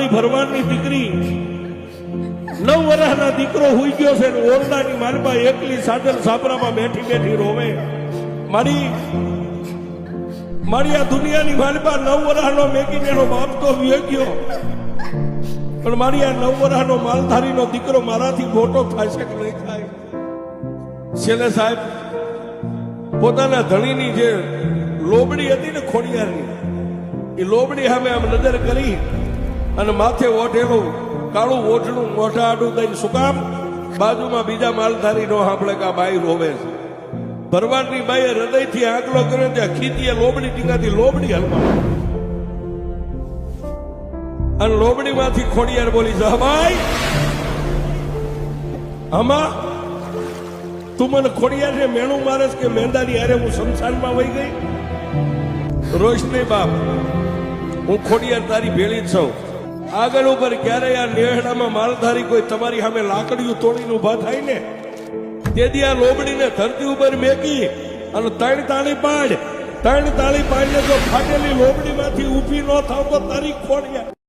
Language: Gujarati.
મારી ભરવાડની દીકરી 9 વર્ષના દીકરો હુઈ ગયો છે ને ઓરડાની માલમાં એકલી સાદર સાબરામાં બેઠી બેઠી રોવે. મારી આ દુનિયાની માલમાં 9 વર્ષનો મેકીનેનો બાપ તો વી ગયો, પણ મારી આ 9 વર્ષનો માલધારીનો દીકરો મારાથી મોટો થાય છે કે નહીં થાય? છેલ્લે સાહેબ પોતાના ધણીની જે લોબડી હતી ને ખોડિયારની, એ લોબડી સામે આમ નજર કરી અને માથે ઓઢેલું કાળું ઓઢણું મોઢા આડું દઈને શું કામ બાજુમાં બીજા માલધારી નો સાંભળે કે આ બાઈ રોવે છે. ભરવાડની બાઈએ હૃદયથી આંકડો કર્યો ત્યાં ખીતીએ લોબડી ટીકાથી લોબડી હલવા અને લોબડીમાંથી ખોડિયાર બોલી જા ભાઈ આમાં તું મને ખોડિયાર ને મેણું મારે કે મેંદાની હારે હું શમશાનમાં વહી ગઈ? રોઈશ નહીં બાપ, હું ખોડિયાર તારી ભેળી જ છું. આગળ ઉપર ક્યારેય આ નેહડામાં માલધારી કોઈ તમારી સામે લાકડીઓ તોડીને ઉભા થાય ને તેથી આ લોબડીને ધરતી ઉપર મેકી અને 3 તાળી પાડ 3 તાળી પાડીને જો ફાટેલી લોબડીમાંથી ઊભી ન થાવ તો તારી ખોડિયાર